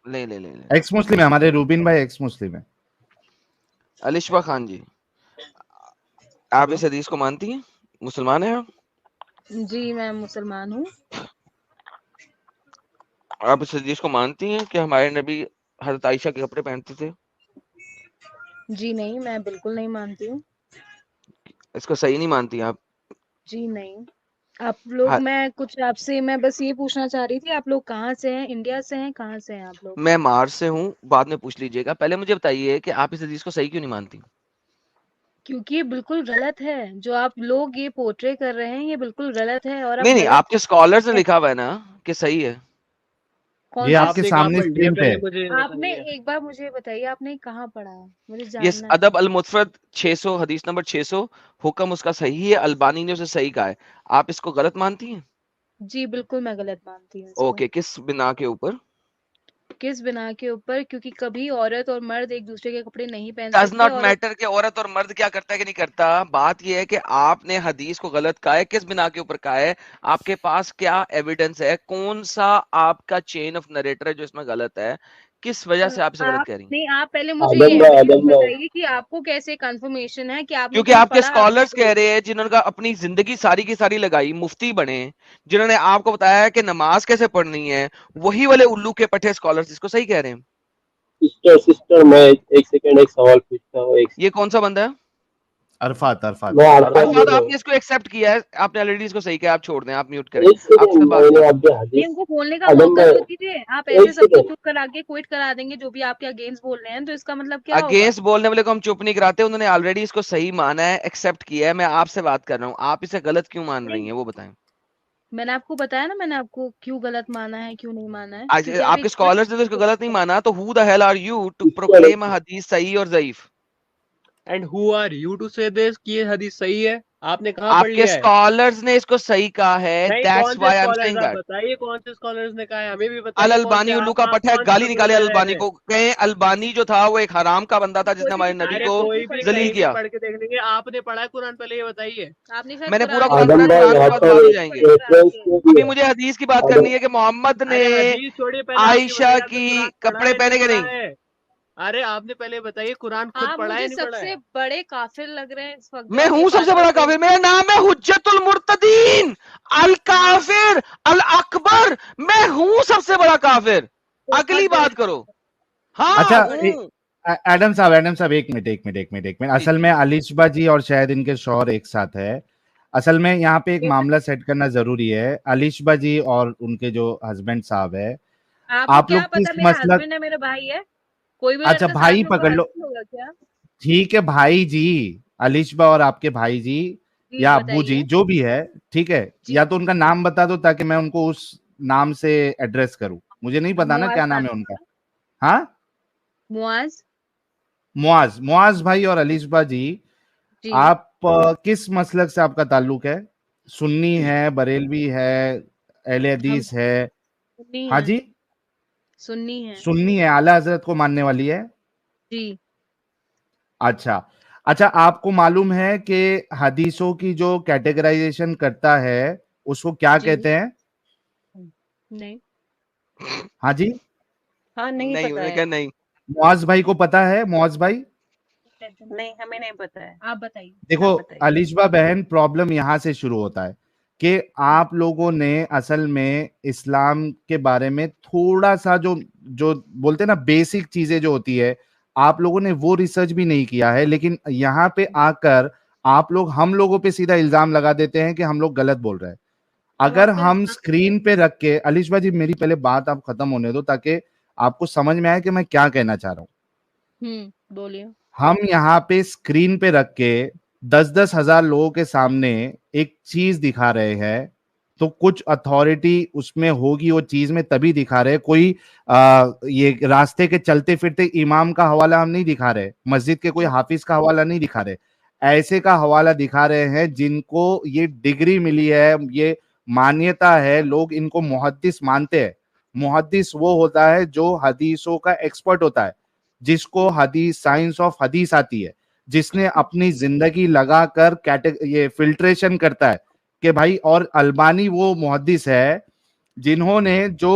لے لے لے لے ایکس مسلم ہے ہمارے روبین بھائی, ایکس مسلم ہے. الشبا خان جی, آپ اس حدیث کو مانتی ہیں؟ مسلمان ہیں آپ؟ جی میں مسلمان ہوں. آپ اس حدیث کو مانتی ہیں کہ ہمارے نبی حضرت عائشہ کے کپڑے پہنتے تھے؟ جی نہیں, میں بالکل نہیں مانتی ہوں. اس کو صحیح نہیں مانتی آپ؟ جی نہیں. آپ لوگ, میں کچھ آپ سے میں بس یہ پوچھنا چاہ رہی تھی, آپ لوگ کہاں سے ہیں؟ انڈیا سے ہیں؟ کہاں سے ہیں آپ لوگ؟ میں مارس سے ہوں, بعد میں پوچھ لیجئے گا. پہلے مجھے بتائیے کہ آپ اس حدیث کو صحیح کیوں نہیں مانتی؟ کیونکہ یہ بالکل غلط ہے. جو آپ لوگ یہ پورٹرے کر رہے ہیں یہ بالکل غلط ہے. اور نہیں آپ نہیں, آپ کے اسکالرز نے لکھا ہوا ہے نا کہ صحیح ہے. یہ آپ کے سامنے اسکرین پہ ہے. آپ نے ایک بار مجھے بتائیے, آپ نے کہاں پڑھا ہے؟ مجھے یہ جاننا ہے. ادب المفرد 600, حدیث نمبر 600, حکم اس کا صحیح ہے, البانی نے اسے صحیح کہا ہے. آپ اس کو غلط مانتی ہیں؟ جی بالکل میں غلط مانتی ہوں اس کو. اوکے, کس بنا کے اوپر؟ کس بنا کے اوپر؟ کیونکہ کبھی عورت اور مرد ایک دوسرے کے کپڑے نہیں پہن ڈز سکتے. ناٹ اور میٹر کہ عورت اور مرد کیا کرتا ہے کہ نہیں کرتا. بات یہ ہے کہ آپ نے حدیث کو غلط کہا ہے, کس بنا کے اوپر کہا ہے, آپ کے پاس کیا ایویڈنس ہے, کون سا آپ کا چین آف نریٹر ہے جو اس میں غلط ہے, کس وجہ سے آپ اسے غلط کہہ رہی ہیں؟ نہیں, آپ پہلے مجھے یہ ایویڈنس بتائیے کہ آپ کو کیسے کنفرمیشن ہے کہ آپ نے کیونکہ کہیں آپ کے پڑھا. اسکالرز کہہ رہے ہیں جنہوں نے اپنی زندگی ساری کی ساری لگائی, مفتی بنے, جنہوں نے آپ کو بتایا کہ نماز کیسے پڑھنی ہے, وہی والے الو کے پٹھے اسکالرز اس کو صحیح کہہ رہے ہیں. سسٹر میں ایک سیکنڈ ایک سوال پوچھتا ہوں. یہ کون سا بندہ ہے؟ عرفات. میں عرفات, آپ نے اس کو ایکسپٹ کیا ہے, آپ نے آلریڈی اس کو صحیح کیا, آپ چھوڑ دیں, آپ میوٹ کریں, ایک آپ سے سیکنڈ بات میں کریں. نے آپ کے حدیث ان کو بولنے کا ادم موقع میں تو دیجیے. آپ ایسے ایک سب کو سیکنڈ چپ کرا کے کوئٹ کرا دیں گے جو بھی آپ کے اگینسٹ بول رہے ہیں, تو اس کا مطلب کیا ہوگا؟ اگینسٹ بولنے والے کو ہم چپ نہیں کراتے, انہوں نے آلریڈی اس کو صحیح مانا ہے, ایکسپٹ کیا ہے. میں آپ سے بات کر رہا ہوں, آپ اسے غلط کیوں مان رہی ہیں وہ بتائیں. میں نے آپ کو بتایا نا, میں نے آپ کو کیوں غلط مانا ہے, کیوں نہیں مانا ہے. کیونکہ آپ کے اسکالرز نے تو اس کو غلط نہیں مانا, تو who the hell are you to sister proclaim a حدیث صحیح اور ضعیف؟ And who are you to say this کہ یہ حدیث صحیح ہے؟ آپ نے کہاں آپ پڑھ کے لیا ہے؟ اسکالرز نے اس کو صحیح کہا ہے, نہیں, that's کون سے why I'm اسکالرز saying آپ that. بتائیے, کون سے اسکالرز نے کہا ہے, ہمیں بھی بتائیے کون سے. البانی الو کا آپ پٹھ ہے, کون گالی سے نکالے بول رہے البانی ہیں؟ کو, کہیں البانی جو تھا وہ ایک حرام کا بندہ تھا جس نے ہمارے نبی ارے کو کوئی بھی ذلیل کہیں بھی کیا. پڑھ کے دیکھ لیں گے. آپ نے پڑھا ہے قرآن؟ پہلے یہ بتائیے. آپ نے میں نے پورا قرآن قرآن آدم پڑھا, بھائی قرآن کے یہاں بعد پر بات ہو ایک جائیں گے. ریفرنس کیوں ابھی دیا مجھے حدیث کی بات آدم کرنی ہے کہ محمد نے ارے حدیث چھوڑیے, پہلے آپ یہ عائشہ بتائیے آپ نے کی قرآن پڑھا کپڑے ہے پہنے نہیں کے پڑھا نہیں. ہے. ارے آپ نے پہلے بتائیے قرآن خود آپ پڑھا ہے مجھے نہیں سب پڑھا ہے؟ سے بڑے کافر لگ رہے ہیں اس وقت جو میں آپ یہ ہوں سب بات سے بڑا کرتے ہیں. کافر, میرا نام ہے حجت المرتدین الکافر الاکبر, میں ہوں سب سے بڑا کافر. اگلی بات کرو. ہاں اچھا ہوں. ایڈم صاحب ایک منٹ. جی اصل جی میں علیشبا جی اور شاید ان کے شوہر ایک ساتھ ہے. اصل میں یہاں پہ ایک معاملہ سیٹ کرنا ضروری ہے. علیشبا جی اور ان کے جو ہسبینڈ صاحب ہے, آپ کو آپ لوگ کیا پتا کس میرا مسلک. ہسبینڈ ہے میرا بھائی ہے؟ کوئی بھی اچھا لڑکا ساتھ بھائی میں پکڑ لو, ہوگا کیا؟ ٹھیک ہے بھائی جی, علیشبا اور آپ کے بھائی جی جی یا ابو بتائیے. جی جو بھی ہے, ٹھیک ہے, جی یا تو ان کا نام بتا دو تاکہ میں ان کو اس نام سے ایڈریس کروں. مجھے نہیں پتا نا کیا نام ہے ان کا. ہاں معاذ بھائی اور علیشبا جی, جی آپ کس مسلک سے آپ کا تعلق ہے؟ سنی ہے, بریلوی ہے, اہل ہم حدیث ہے؟ سنی ہاں ہیں. جی, سنی ہے. سنی ہے, اعلی حضرت کو ماننے والی ہے. جی اچھا, آپ کو معلوم ہے کہ حدیثوں کی جو کیٹیگرائزیشن کرتا ہے اس کو کیا جی کہتے ہیں؟ نہیں. ہاں جی, ہاں نہیں نہیں, پتا انہوں نے ہے. کہا نہیں. معاذ بھائی کو پتا ہے؟ معاذ بھائی نہیں ہمیں نہیں پتا ہے. آپ بتائیے. دیکھو علیشبا بہن, پرابلم یہاں سے شروع ہوتا ہے کہ آپ لوگوں نے اصل میں اسلام کے بارے میں تھوڑا سا جو بولتے ہیں نا بیسک چیزیں جو ہوتی ہے, آپ لوگوں نے وہ ریسرچ بھی نہیں کیا ہے. لیکن یہاں پہ آ کر آپ لوگ ہم لوگوں پہ سیدھا الزام لگا دیتے ہیں کہ ہم لوگ غلط بول رہے ہیں. اگر ہم اسکرین پہ رکھ کے, علیشبا جی میری پہلے بات آپ ختم ہونے دو تاکہ آپ کو سمجھ میں آئے کہ میں کیا کہنا چاہ رہا ہوں. بولیے. ہم یہاں پہ اسکرین پہ رکھ کے 10,000 لوگوں کے سامنے ایک چیز دکھا رہے ہیں, تو کچھ اتھارٹی اس میں ہوگی, وہ چیز میں تبھی دکھا رہے. کوئی یہ راستے کے چلتے پھرتے امام کا حوالہ ہم نہیں دکھا رہے, مسجد کے کوئی حافظ کا حوالہ نہیں دکھا رہے, ایسے کا حوالہ دکھا رہے ہیں جن کو یہ ڈگری ملی ہے, یہ مانیتا ہے, لوگ ان کو محدث مانتے ہیں. محدث وہ ہوتا ہے جو حدیثوں کا ایکسپرٹ ہوتا ہے, جس کو حدیث, سائنس آف حدیث آتی ہے, جس نے اپنی زندگی لگا کر یہ فلٹریشن کرتا ہے کہ بھائی. اور البانی وہ محدث ہے جنہوں نے جو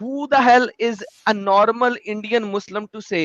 Who the hell is a normal Indian Muslim to say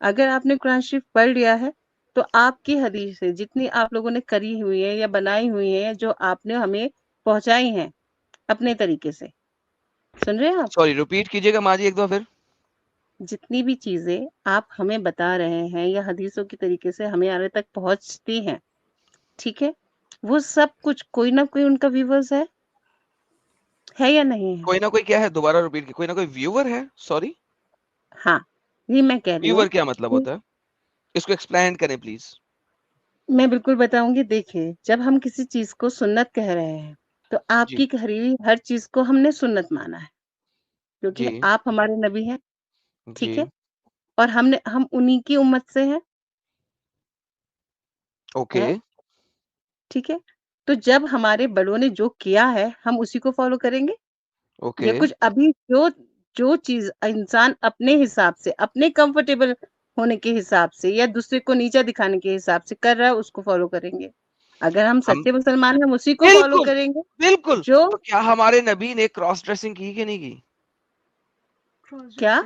اگر آپ نے قرآن شریف پڑھ لیا ہے تو آپ کی حدیثیں جتنی آپ لوگوں نے کری ہوئی ہیں یا بنائی ہوئی ہیں، جو آپ نے ہمیں پہنچائی ہیں اپنے طریقے سے، سن رہے ہیں آپ؟ سوری ریپیٹ کیجیے گا ماں جی ایک دو پھر. جتنی بھی چیزیں آپ ہمیں بتا رہے ہیں یا حدیثوں کے طریقے سے ہمارے تک پہنچتی ہیں، ٹھیک ہے، وہ سب کچھ کوئی نہ کوئی ان کا ویورز ہے یا نہیں ہے؟ کوئی نہ کوئی کیا ہے؟ دوبارہ ریپیٹ کی. کوئی نہ کوئی ویور ہے. سوری ہاں، یہ میں کہہ رہی ہوں. ویور کیا مطلب ہوتا ہے؟ اس کو ایکسپلین کریں پلیز. میں بالکل بتاؤں گی. دیکھیں، جب ہم کسی چیز کو سنت کہہ رہے ہیں تو آپ جی کی کہی ہوئی ہر چیز کو ہم نے سنت مانا ہے، کیونکہ جی آپ ہمارے نبی ہیں، ٹھیک جی ہے، اور ہم انہی کی امت سے ہیں، اوکے ٹھیک ہے. تو جب ہمارے بڑوں نے جو کیا ہے ہم اسی کو فالو کریں گے. یا اوکے کچھ ابھی جو چیز انسان اپنے حساب سے، اپنے کمفرٹیبل ہونے کے حساب سے یا دوسرے کو نیچا دکھانے کے حساب سے کر رہا ہے اس کو فالو کریں گے. اگر ہم ہم سچے مسلمان ہیں ہم اسی کو فالو بالکل کریں گے بالکل. جو تو کیا ہمارے نبی نے کراس ڈریسنگ کی کہ نہیں کی؟ کیا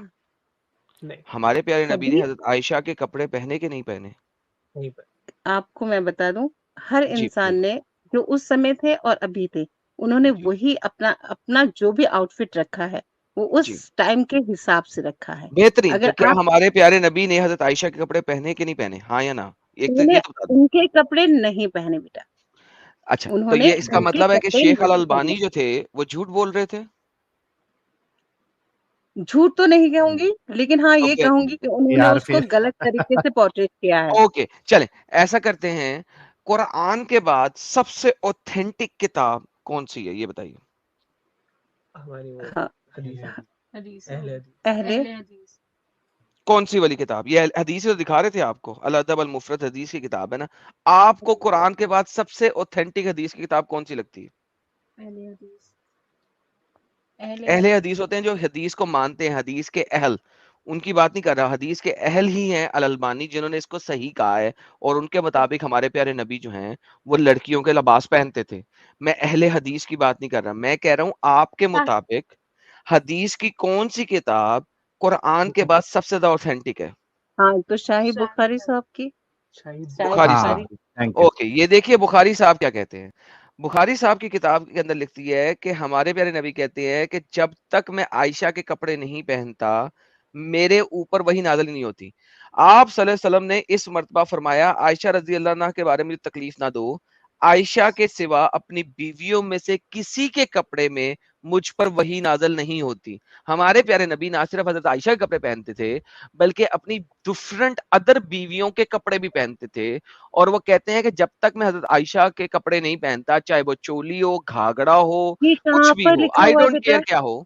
نہیں ہمارے پیارے نبی کبھی. نے حضرت عائشہ کے کپڑے پہنے کہ نہیں پہنے؟ نہیں پڑھ. آپ کو میں بتا دوں، ہر جی انسان نے جو اس سمے تھے اور ابھی تھے انہوں نے جی وہی اپنا جو بھی آؤٹ فٹ رکھا ہے وہ اس جی ٹائم کے حساب سے رکھا ہے. بہترین. اگر تو کیا آپ ہمارے پیارے نبی نے حضرت عائشہ کے کپڑے پہنے کہ نہیں پہنے؟ ہاں یا نا؟ ایک تو انہوں نے یہ تو بتا دو. ان کے کپڑے نہیں پہنے بیٹا، اچھا انہوں تو نے یہ اس کا ان کے مطلب ہے کہ کپڑے شیخ نہیں پہنے. الالبانی جو تھے وہ جھوٹ بول رہے تھے؟ جھوٹ تو نہیں کہوں گی، لیکن ہاں تو یہ کہوں بہترین. گی کہ انہوں نے یار اس کو پھر غلط طریقے سے پورٹریٹ کیا ہے. اوکے چلیں ایسا کرتے ہیں. قرآن کے بعد سب سے اوتھینٹک کتاب کون سی ہے یہ بتائیے؟ ہماری وہ ہاں، حدیث حدیث اہل حدیث. اہل حدیث. کون سی والی کتاب؟ یہ حدیث تو دکھا رہے تھے آپ کو، الادب المفرد حدیث کی کتاب ہے نا. آپ کو قرآن کے بعد سب سے اوتھینٹک حدیث کی کتاب کون سی لگتی ہے؟ اہل حدیث. اہل حدیث ہوتے ہیں جو حدیث کو مانتے ہیں، حدیث کے اہل. ان کی بات نہیں کر رہا، حدیث کے اہل ہی ہیں الالبانی جنہوں نے اس کو صحیح کہا ہے. اور ان کے مطابق ہمارے پیارے نبی جو ہیں وہ لڑکیوں کے لباس پہنتے تھے. میں اہل حدیث کی بات نہیں کر رہا، میں کہہ رہا ہوں آپ کے مطابق حدیث کی کون سی کتاب قرآن کے بعد سب سے زیادہ اوتھینٹک ہے؟ ہاں تو شاہی بخاری صاحب کی. شاہد شاہی بخاری ہاں صاحب. بخاری. Thank you. اوکے یہ دیکھیے بخاری صاحب کیا کہتے ہیں. بخاری صاحب کی کتاب کے اندر لکھتی ہے کہ ہمارے پیارے نبی کہتے ہیں کہ جب تک میں عائشہ کے کپڑے نہیں پہنتا میرے اوپر وہی نازل نہیں ہوتی. آپ صلی اللہ علیہ وسلم نے اس مرتبہ فرمایا عائشہ رضی اللہ عنہا کے بارے میں تکلیف نہ دو، عائشہ کے سوا اپنی بیویوں میں سے کسی کے کپڑے میں مجھ پر وہی نازل نہیں ہوتی. ہمارے پیارے نبی نہ صرف حضرت عائشہ کے کپڑے پہنتے تھے بلکہ اپنی ڈفرنٹ ادر بیویوں کے کپڑے بھی پہنتے تھے. اور وہ کہتے ہیں کہ جب تک میں حضرت عائشہ کے کپڑے نہیں پہنتا، چاہے وہ چولی ہو، گھاگڑا ہو، یہ کچھ کہاں بھی پر ہو، لکھا آئی ہوا ہے ڈونٹ بیٹا؟ کیئر کیا ہو.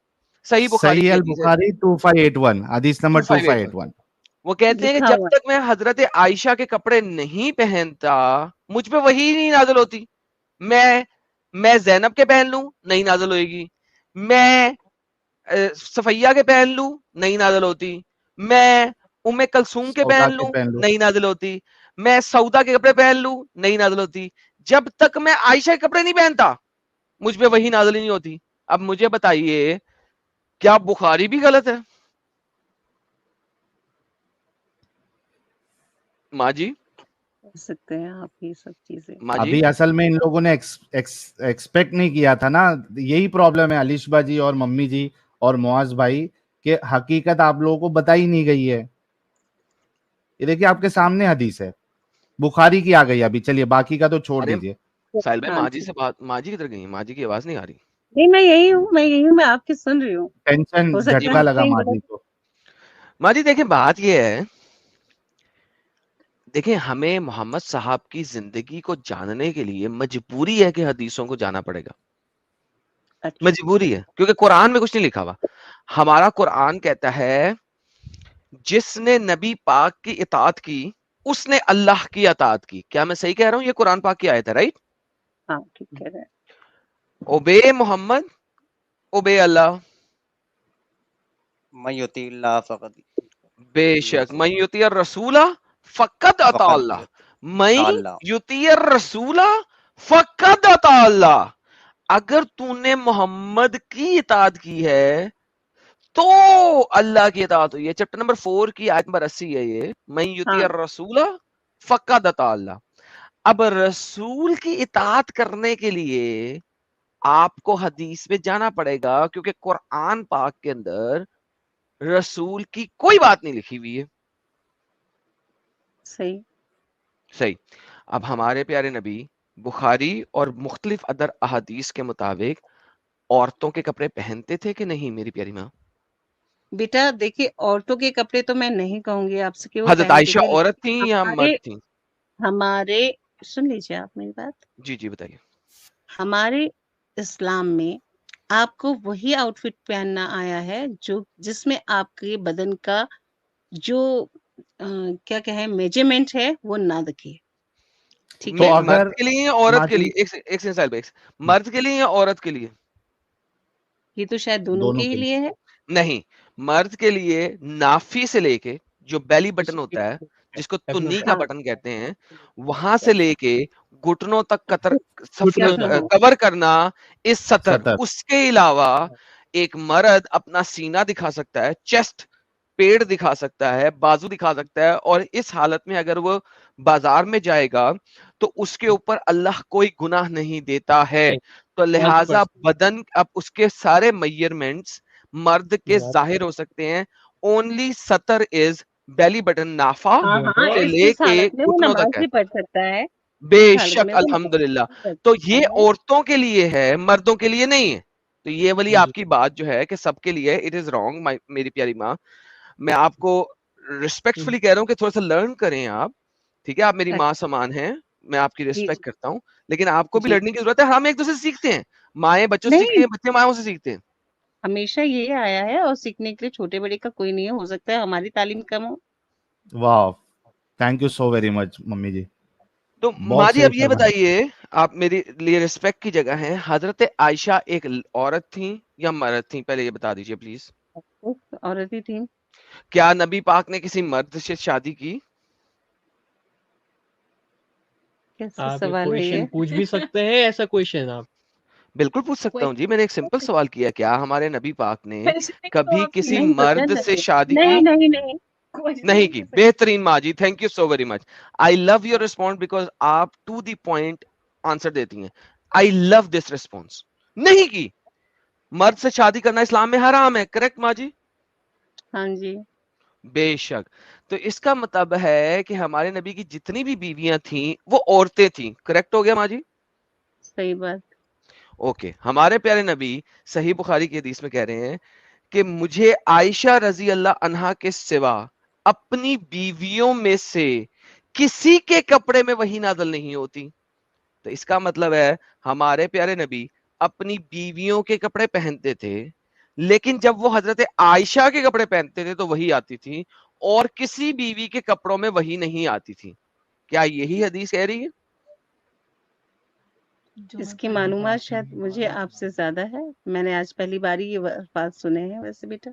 صحیح بخاری صحیح کی حدیث ہے البخاری 2581 حدیث نمبر 2581. 2581. وہ کہتے ہیں کہ لکھا جب ہوا تک میں حضرت عائشہ کے کپڑے نہیں پہنتا مجھ پہ وہی نہیں نازل ہوتی. میں زینب کے پہن لوں نہیں نازل ہوئے گی، میں صفیہ کے پہن لوں نہیں نازل ہوتی، میں ام کلثوم کے سودا پہن کے لوں پہن لو. نہیں نازل ہوتی، میں سودا کے کپڑے پہن لوں نہیں نازل ہوتی. جب تک میں عائشہ کے کپڑے نہیں پہنتا مجھ پہ وہی نازل ہی نہیں ہوتی. اب مجھے بتائیے کیا بخاری بھی غلط ہے؟ ماں جی کر سکتے ہیں آپ یہ سب چیزیں. ماں جی ابھی اصل میں ان لوگوں نے ایکسپیکٹ نہیں کیا تھا نا. یہی پرابلم ہے علیشبا جی اور ممی جی اور معاذ بھائی کہ حقیقت آپ لوگوں کو بتائی نہیں گئی ہے. یہ دیکھیے آپ کے سامنے حدیث ہے، بخاری کی آ گئی ابھی. چلیے باقی کا تو چھوڑ ارے دیجیے. ساحل بھائی ہاں ماں جی جی، سے بات، ماں جی کدھر گئی؟ ماں جی کی آواز نہیں آ رہی. نہیں میں یہی ہوں میں آپ کی سن رہی ہوں. ٹینشن ہو جی سکتا جھٹکا ہے ماں آپ لگا کہیں ماں جی غلط. کو. ماں جی دیکھیں بات یہ ہے، دیکھیں ہمیں محمد صاحب کی زندگی کو جاننے کے لیے مجبوری ہے کہ حدیثوں کو جانا پڑے گا. اچھا مجبوری ہے کیونکہ قرآن میں کچھ نہیں لکھا ہوا. ہمارا قرآن کہتا ہے جس نے نبی پاک کی اطاعت کی اس نے اللہ کی اطاعت کی. کیا میں صحیح کہہ رہا ہوں؟ یہ قرآن پاک کی آیت ہے، رائٹ؟ ہاں ٹھیک کہہ رہے ہیں. اوبے محمد اوبے اللہ. من یطیع اللہ فقط بے شک من یطیع الرسول فقط اطاع اللہ، من اللہ. یطیع الرسول فقط اطاع اللہ. اگر تو نے محمد کی اطاعت کی ہے تو اللہ کی اطاعت ہوئی ہے. چیپٹر نمبر 4 کی آیت نمبر 80 ہے یہ. من یطیع الرسول فقد اطاع اللہ. اب رسول کی اطاعت کرنے کے لیے آپ کو حدیث میں جانا پڑے گا, کیونکہ قرآن پاک کے اندر رسول کی کوئی بات نہیں لکھی ہوئی ہے. صحیح. اب ہمارے پیارے نبی بخاری اور مختلف ادر احادیث کے مطابق عورتوں کے کپڑے پہنتے تھے کہ نہیں میری پیاری ماں؟ بیٹا دیکھیے عورتوں کے کپڑے تو میں نہیں کہوں گی آپ سے کہ وہ حضرت پہنتے عائشہ تھے, عورت تھیں یا مرد تھیں؟ ہمارے سن لیجیے آپ میری بات. جی بتائیے. ہمارے اسلام میں آپ کو وہی آؤٹ فٹ پہننا آیا ہے جو جس میں آپ کے بدن کا جو کیا کہیں میجرمنٹ ہے وہ نہ دکھے. ٹھیک ہے, مرد کے لیے یا عورت کے لیے؟ ایک سیکنڈ, مرد کے لیے یا عورت کے لیے؟ یہ تو شاید دونوں کے ہی لیے ہے. نہیں, مرد کے لیے نافی سے لے کے جو بیلی بٹن ہوتا ہے جس کو تنی کا بٹن کہتے ہیں, وہاں سے لے کے گھٹنوں تک کور کرنا اس سطر. اس کے علاوہ ایک مرد اپنا سینہ دکھا سکتا ہے, چیسٹ پیڑ دکھا سکتا ہے, بازو دکھا سکتا ہے, اور اس حالت میں اگر وہ بازار میں جائے گا تو اس کے اوپر اللہ کوئی گناہ نہیں دیتا ہے. تو لہٰذا بدن اب اس کے سارے میئرمنٹس مرد کے ظاہر ہو سکتے ہیں. اونلی سطر از بیلی بٹن, نافا سے لے کے گھٹنوں تک ہے. پڑھ سکتا ہے بے شک, الحمدللہ. تو یہ عورتوں کے لیے ہے, مردوں کے لیے نہیں ہے. تو یہ والی آپ کی بات جو ہے کہ سب کے لیے, اٹ از رانگ میری پیاری ماں. میں آپ کو ریسپیکٹ فلی کہہ رہا ہوں کہ تھوڑا سا لرن کریں آپ, ٹھیک ہے؟ آپ میری ماں سمان ہیں, میں آپ کی ریسپیکٹ کرتا ہوں, لیکن آپ کو بھی لڑنے کی ضرورت ہے. ہم ایک دوسرے سے سیکھتے ہیں, مائیں بچوں سے سیکھتی ہیں, بچے مائوں سے سیکھتے ہیں. ہمیشہ یہ آیا ہے, اور سیکھنے کے لیے چھوٹے بڑے کا کوئی نہیں ہے. ہو سکتا ہے ہماری تعلیم کم ہو. Wow, thank you so very much mummy ji. تو ماں جی اب یہ بتائیے, آپ میری لیے ریسپیکٹ کی جگہ ہیں, حضرت عائشہ ایک عورت تھیں یا مرد تھیں؟ پہلے یہ بتا دیجئے پلیز. عورت ہی تھی. کیا نبی پاک نے کسی مرد سے شادی کی؟ آپ کویشچن پوچھ بھی سکتے ہیں ایسا کویشچن؟ آپ بالکل پوچھ سکتا ہوں جی. میں نے ایک سمپل سوال کیا, کیا ہمارے نبی پاک نے کبھی کسی مرد سے شادی کی؟ نہیں کی. بہترین ماں جی, thank you so very much. I love your response because آپ ٹو دی پوائنٹ آنسر دیتی ہیں. I love this response. نہیں کی. مرد سے شادی کرنا اسلام میں حرام ہے, کریکٹ ماں جی؟ ہاں جی بے شک. تو اس کا مطلب ہے کہ ہمارے نبی کی جتنی بھی بیویاں تھیں وہ عورتیں تھیں, کریکٹ ہو گیا ماں جی؟ صحیح بات. اوکے. ہمارے پیارے نبی صحیح بخاری کی حدیث میں کہہ رہے ہیں کہ مجھے عائشہ رضی اللہ عنہا کے سوا اپنی بیویوں میں سے کسی کے کپڑے میں وحی نازل نہیں ہوتی. تو اس کا مطلب ہے ہمارے پیارے نبی اپنی بیویوں کے کپڑے پہنتے تھے, لیکن جب وہ حضرت عائشہ کے کپڑے پہنتے تھے تو وہی آتی تھی, اور کسی بیوی کے کپڑوں میں وہی نہیں آتی تھی. کیا یہی حدیث کہہ رہی ہے؟ اس کی معلومات شاید مجھے آپ سے زیادہ ہے. میں نے آج پہلی باری یہ بات سنے ہیں. ویسے بیٹا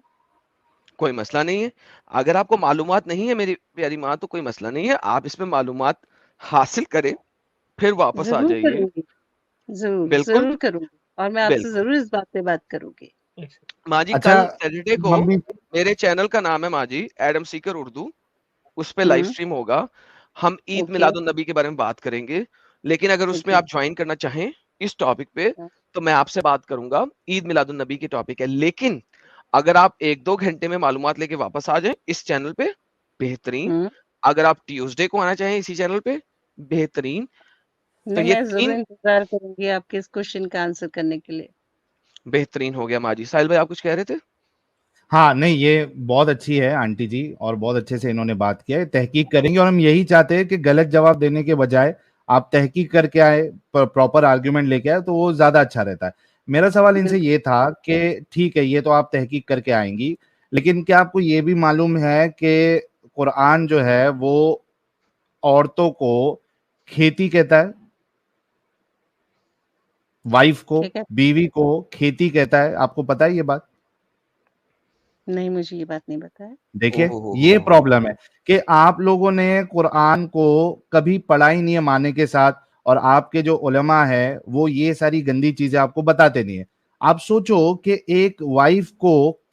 کوئی مسئلہ نہیں ہے, اگر آپ کو معلومات نہیں ہے میری پیاری ماں تو کوئی مسئلہ نہیں ہے, آپ اس میں معلومات حاصل کریں پھر واپس آ جائیے. کروں گی, بالکل ضرور کروں گی, اور میں آپ سے بالکل ضرور اس بات پہ بات کروں گی. ماں جی کل سیٹرڈے کو میرے چینل کا نام ہے ماں جی ایڈم سیکر اردو, اس پہ لائیو سٹریم ہوگا. ہم عید میلاد النبی کے بارے میں بات کریں گے, لیکن اگر اس میں آپ جوائن کرنا چاہیں اس ٹاپک پہ تو میں آپ سے بات کروں گا. عید میلاد النبی کی ٹاپک ہے, لیکن اگر آپ 1-2 گھنٹے میں معلومات لے کے واپس آ جائیں اس چینل پہ بہترین. اگر آپ ٹیوزڈے کو آنا چاہیں اسی چینل پہ بہترین. تو میں ضرور انتظار کروں گی آپ کے اس کوشچن کا آنسر کرنے کے لیے. بہترین ہو گیا ماں جی. ساحل بھائی آپ کچھ کہہ رہے تھے؟ ہاں نہیں, یہ بہت اچھی ہے آنٹی جی, اور بہت اچھے سے انہوں نے بات کیا ہے. تحقیق کریں گے, اور ہم یہی چاہتے ہیں کہ غلط جواب دینے کے بجائے آپ تحقیق کر کے آئے, پراپر آرگیومنٹ لے کے آئے, تو وہ زیادہ اچھا رہتا ہے. میرا سوال ان سے یہ تھا کہ ٹھیک ہے یہ تو آپ تحقیق کر کے آئیں گی, لیکن کیا آپ کو یہ بھی معلوم ہے کہ قرآن جو ہے وہ عورتوں کو کھیتی کہتا ہے, وائف کو, بیوی کو کھیتی کہتا ہے؟ آپ کو پتا ہے یہ بات؟ نہیں, مجھے یہ بات نہیں بتایا. دیکھیں یہ پرابلم ہے کہ آپ لوگوں نے قرآن کو کبھی پڑھائی نہیں ہے معنی کے ساتھ, اور آپ کے جو علماء ہے وہ یہ ساری گندی چیزیں آپ کو بتاتے نہیں ہیں. آپ سوچو کہ ایک وائف کو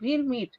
We'll meet.